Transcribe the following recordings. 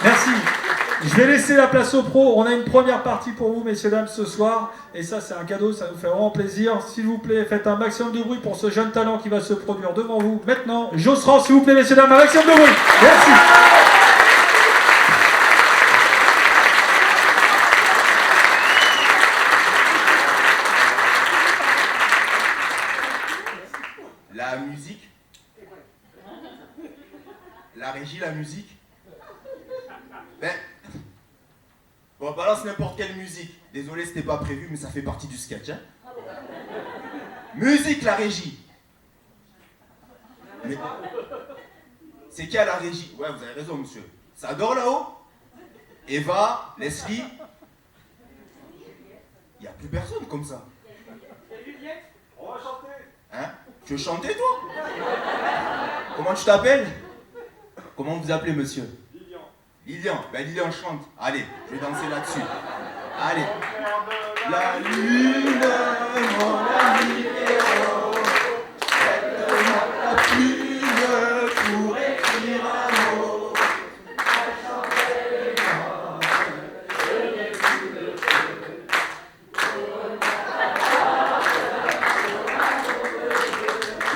Merci. Je vais laisser la place aux pros. On a une première partie pour vous, messieurs, dames, ce soir. Et ça, c'est un cadeau, ça nous fait vraiment plaisir. S'il vous plaît, faites un maximum de bruit pour ce jeune talent qui va se produire devant vous maintenant. Josserand, s'il vous plaît, messieurs, dames, un maximum de bruit. Merci. La musique. La régie, la musique. Ben, bon, balance n'importe quelle musique. Désolé, c'était pas prévu, mais ça fait partie du sketch, hein. Musique, la régie. Mais... c'est qui à la régie? Ouais, vous avez raison, monsieur. Ça dort là-haut? Eva, Leslie? Il n'y a plus personne comme ça. On va chanter. Hein? Tu veux chanter, toi? Comment tu t'appelles? Comment vous appelez, monsieur? Lilian. Lilian. Ben, Lilian chante. Allez, je vais danser là-dessus. Allez. La lune, mon ami héros, faites-moi la plume pour écrire un mot.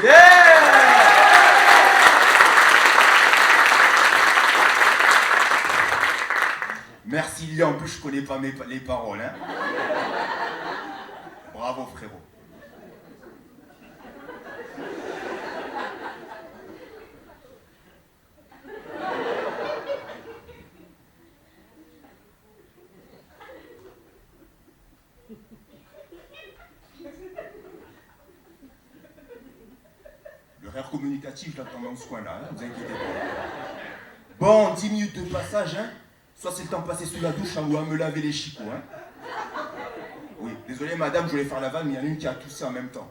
Yeah! Merci Lilian, en plus je connais pas les paroles, hein. Bravo frérot. Le rire communicatif, je l'attends dans ce coin-là, hein, vous inquiétez pas. Bon, 10 minutes de passage, hein. Soit c'est le temps passé sous la douche, hein, ou à me laver les chicots, hein. Oui, désolé madame, je voulais faire la vanne, mais il y en a une qui a toussé en même temps.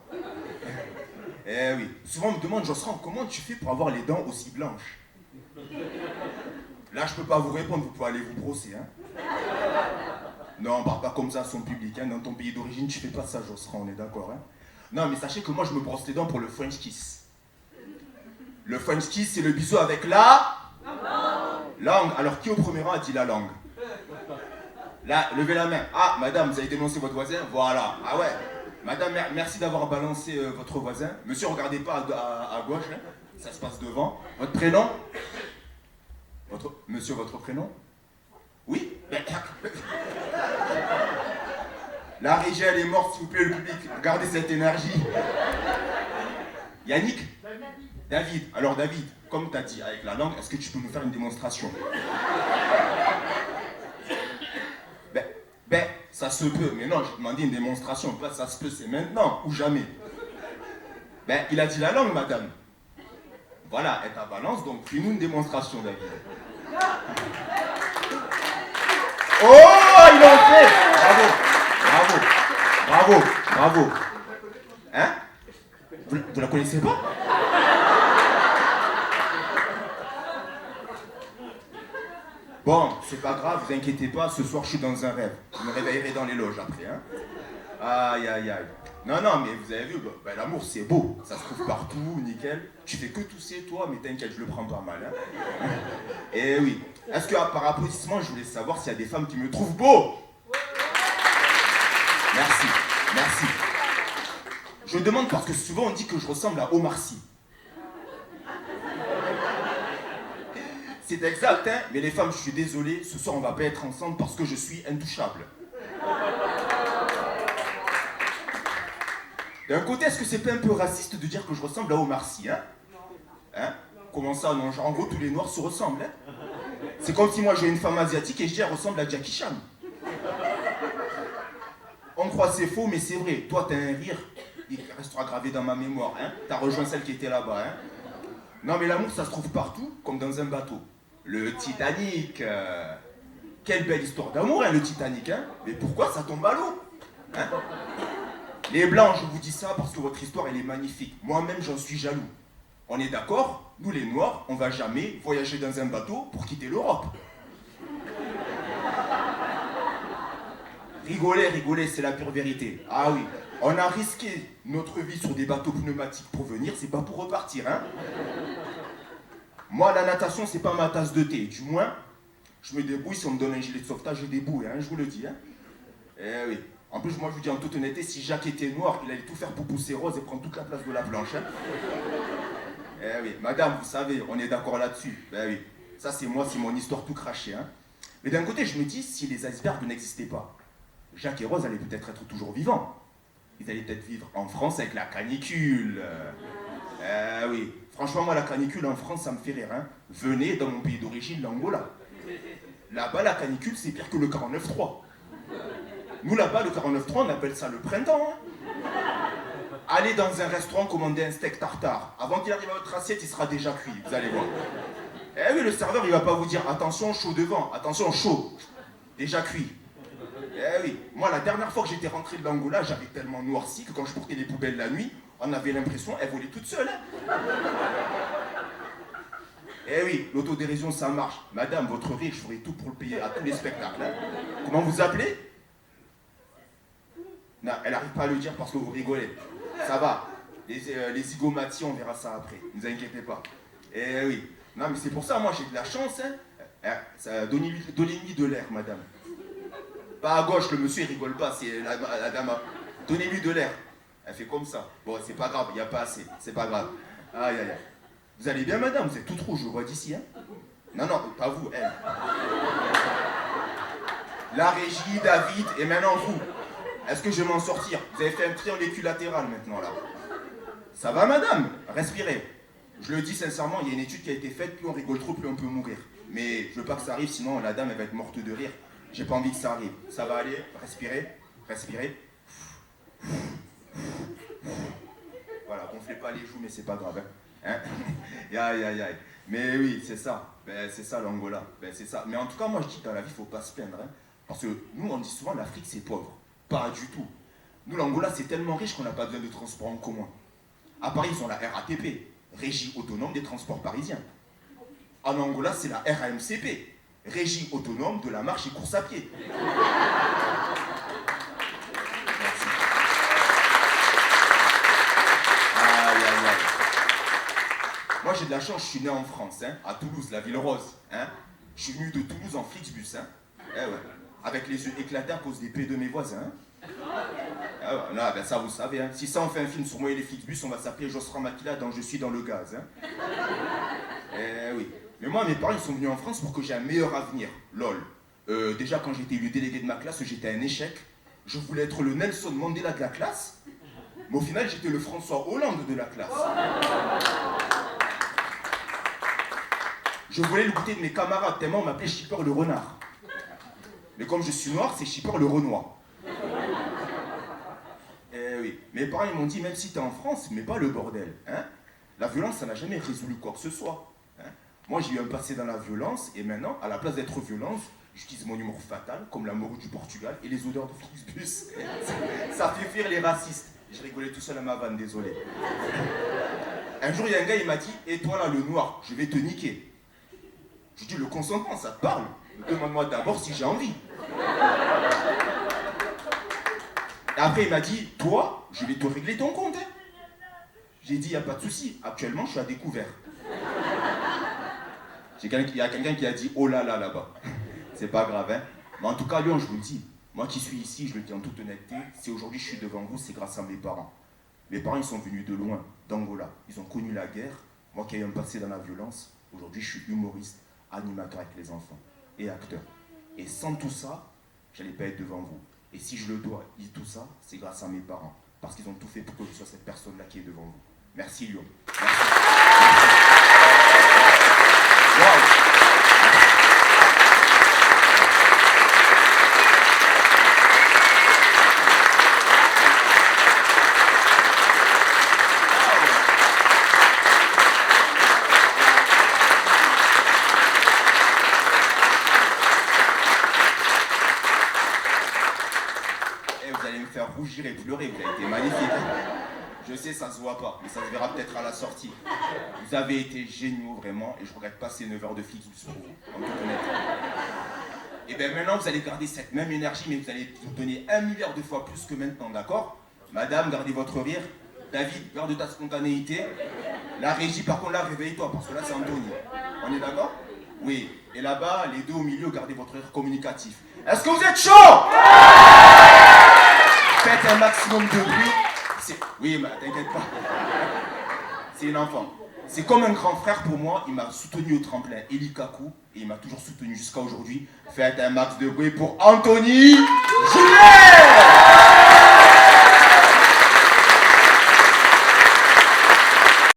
Eh oui, souvent on me demande, Josserand, comment tu fais pour avoir les dents aussi blanches? Là, je peux pas vous répondre, vous pouvez aller vous brosser, hein. Non, on parle pas comme ça à son public, hein. Dans ton pays d'origine, tu fais pas ça, Josserand, on est d'accord, hein. Non, mais sachez que moi, je me brosse les dents pour le French kiss. Le French kiss, c'est le bisou avec la... langue. Alors, qui au premier rang a dit la langue? Là, levez la main. Ah, madame, vous avez dénoncé votre voisin? Voilà. Ah ouais. Madame, merci d'avoir balancé votre voisin. Monsieur, regardez pas à gauche, hein. Ça se passe devant. Votre prénom? Monsieur, votre prénom? Oui? La régie, elle est morte, s'il vous plaît, le public. Regardez cette énergie. Yannick? David. Alors, David, comme tu as dit avec la langue, est-ce que tu peux nous faire une démonstration? Ben, ça se peut. Mais non, j'ai demandé une démonstration. Pas ça se peut, c'est maintenant ou jamais. Ben, il a dit la langue, madame. Voilà, elle t'a balance, donc fais-nous une démonstration, David. Oh, il en fait! Bravo, bravo, bravo, bravo. Hein? Vous la connaissez pas? Bon, c'est pas grave, vous inquiétez pas, ce soir je suis dans un rêve. Je me réveillerai dans les loges après, hein. Aïe, aïe, aïe. Non, non, mais vous avez vu, bah, l'amour c'est beau, ça se trouve partout, nickel. Tu fais que tousser toi, mais t'inquiète, je le prends pas mal, hein. Et oui. Est-ce que par applaudissement, je voulais savoir s'il y a des femmes qui me trouvent beau? Merci, merci. Je demande parce que souvent on dit que je ressemble à Omar Sy. C'est exact, hein, mais les femmes, je suis désolé, ce soir on va pas être ensemble parce que je suis intouchable. D'un côté, est-ce que c'est pas un peu raciste de dire que je ressemble à Omar Sy, hein? Hein? Comment ça, non? Genre, en gros, tous les noirs se ressemblent, hein? C'est comme si moi j'ai une femme asiatique et je dis elle ressemble à Jackie Chan. On croit c'est faux, mais c'est vrai. Toi, t'as un rire, il restera gravé dans ma mémoire, hein? T'as rejoint celle qui était là-bas, hein? Non, mais l'amour, ça se trouve partout, comme dans un bateau. Le Titanic, quelle belle histoire d'amour, hein, le Titanic, hein? Mais pourquoi ça tombe à l'eau? Hein? Les Blancs, je vous dis ça parce que votre histoire, elle est magnifique. Moi-même, j'en suis jaloux. On est d'accord? Nous, les Noirs, on va jamais voyager dans un bateau pour quitter l'Europe. Rigolez, rigolez, c'est la pure vérité. Ah oui, on a risqué notre vie sur des bateaux pneumatiques pour venir, c'est pas pour repartir, hein? Moi, la natation, c'est pas ma tasse de thé. Du moins, je me débrouille si on me donne un gilet de sauvetage, je débrouille, hein, je vous le dis. Hein. Eh oui. En plus, moi, je vous dis en toute honnêteté, si Jacques était noir, il allait tout faire pour pousser rose et prendre toute la place de la blanche. Hein. Eh oui, madame, vous savez, on est d'accord là-dessus. Ben oui, ça c'est moi, c'est mon histoire tout crachée. Hein. Mais d'un côté, je me dis, si les icebergs n'existaient pas, Jacques et Rose allaient peut-être être toujours vivants. Ils allaient peut-être vivre en France avec la canicule. Eh oui, franchement, moi, la canicule en France, ça me fait rire. Hein. Venez dans mon pays d'origine, l'Angola. Là-bas, la canicule, c'est pire que le 49.3. Nous, là-bas, le 49.3, on appelle ça le printemps. Hein. Allez dans un restaurant, commander un steak tartare. Avant qu'il arrive à votre assiette, il sera déjà cuit, vous allez voir. Eh oui, le serveur, il va pas vous dire attention, chaud devant, attention, chaud. Déjà cuit. Eh oui, moi, la dernière fois que j'étais rentré de l'Angola, j'avais tellement noirci que quand je portais les poubelles la nuit, on avait l'impression qu'elles volaient toutes seules. Hein. Eh oui, l'autodérision, ça marche. Madame, votre rire, je ferai tout pour le payer à tous les spectacles. Hein. Comment vous appelez? Non, elle n'arrive pas à le dire parce que vous rigolez. Ça va. Les zygomaties, on verra ça après. Ne vous inquiétez pas. Eh oui. Non, mais c'est pour ça, moi, j'ai de la chance. Hein. Donnez-lui de l'air, madame. Pas à gauche, le monsieur, il rigole pas. C'est la dame. Donnez-lui de l'air. Elle fait comme ça. Bon, c'est pas grave, il n'y a pas assez. C'est pas grave. Aïe, aïe, aïe. Vous allez bien, madame? Vous êtes toute rouge, je vois d'ici, hein? Non, non, pas vous, elle. La régie, David, et maintenant vous. Est-ce que je vais m'en sortir? Vous avez fait un triangle équilatéral maintenant, là. Ça va, madame? Respirez. Je le dis sincèrement, il y a une étude qui a été faite, plus on rigole trop, plus on peut mourir. Mais je veux pas que ça arrive, sinon la dame, elle va être morte de rire. J'ai pas envie que ça arrive. Ça va aller? Respirez. Respirez. Voilà, gonflez pas les joues, mais c'est pas grave, hein. Aïe, aïe, aïe. Mais oui, c'est ça. Ben, c'est ça, l'Angola. Ben, c'est ça. Mais en tout cas, moi, je dis que dans la vie, faut pas se plaindre, hein. Parce que nous, on dit souvent, l'Afrique, c'est pauvre. Pas du tout. Nous, l'Angola, c'est tellement riche qu'on n'a pas besoin de transport en commun. À Paris, ils ont la RATP, Régie Autonome des Transports Parisiens. En Angola, c'est la RAMCP, Régie Autonome de la Marche et Course à Pied. Merci. Aïe, aïe, aïe. Moi, j'ai de la chance, je suis né en France, hein, à Toulouse, la ville rose. Hein. Je suis venu de Toulouse en Flixbus. Hein. Eh ouais. Avec les yeux éclatés à cause des P de mes voisins. Ah ouais, non, ben ça vous savez, hein. Si ça on fait un film sur moi et les Flixbus, on va s'appeler Josra Makila dans Je suis dans le gaz. Hein. Eh oui. Mais moi, mes parents ils sont venus en France pour que j'ai un meilleur avenir. Lol. Déjà, quand j'étais élu délégué de ma classe, j'étais un échec. Je voulais être le Nelson Mandela de la classe. Mais au final, j'étais le François Hollande de la classe. Je voulais le goûter de mes camarades, tellement on m'appelait Shipper le renard. Mais comme je suis noir, c'est Shipper le Renoir. Eh oui, mes parents ils m'ont dit, même si t'es en France, mais pas le bordel. Hein. La violence, ça n'a jamais résolu quoi que ce soit. Hein. Moi, j'ai eu un passé dans la violence, et maintenant, à la place d'être violence, j'utilise mon humour fatal, comme la morue du Portugal, et les odeurs de Flixbus. Ça fait fuir les racistes. Je rigolais tout seul à ma vanne, désolé. Un jour, il y a un gars, il m'a dit, et toi là, le noir, je vais te niquer. Je dis, le consentement, ça te parle? Demande-moi d'abord si j'ai envie. Et après, il m'a dit, toi, je vais te régler ton compte. Hein. J'ai dit, il n'y a pas de souci. Actuellement, je suis à découvert. Il y a quelqu'un qui a dit, oh là là, là-bas. C'est pas grave, hein. Mais en tout cas, Lyon, je vous le dis, moi qui suis ici, je le dis en toute honnêteté, si aujourd'hui je suis devant vous, c'est grâce à mes parents. Mes parents, ils sont venus de loin, d'Angola. Ils ont connu la guerre. Moi qui ai un passé dans la violence, aujourd'hui, je suis humoriste, animateur avec les enfants et acteur. Et sans tout ça, j'allais pas être devant vous. Et si je le dois, tout ça, c'est grâce à mes parents. Parce qu'ils ont tout fait pour que je sois cette personne-là qui est devant vous. Merci Lyon. Merci. Wow. Rougir et pleurer, vous avez été magnifique. Je sais, ça se voit pas, mais ça se verra peut-être à la sortie. Vous avez été géniaux, vraiment, et je regrette pas ces 9 heures de Flixbus pour vous, en toute honnêteté. Et bien maintenant, vous allez garder cette même énergie, mais vous allez vous donner 1 milliard de fois plus que maintenant, d'accord? Madame, gardez votre rire. David, garde ta spontanéité. La régie, par contre, là, réveille-toi, parce que là, c'est Anthony. On est d'accord? Oui. Et là-bas, les deux au milieu, gardez votre air communicatif. Est-ce que vous êtes chaud? Faites un maximum de bruit. Oui, mais t'inquiète pas. C'est une enfant. C'est comme un grand frère pour moi. Il m'a soutenu au tremplin Eli Kaku. Et il m'a toujours soutenu jusqu'à aujourd'hui. Faites un max de bruit pour Anthony Julet.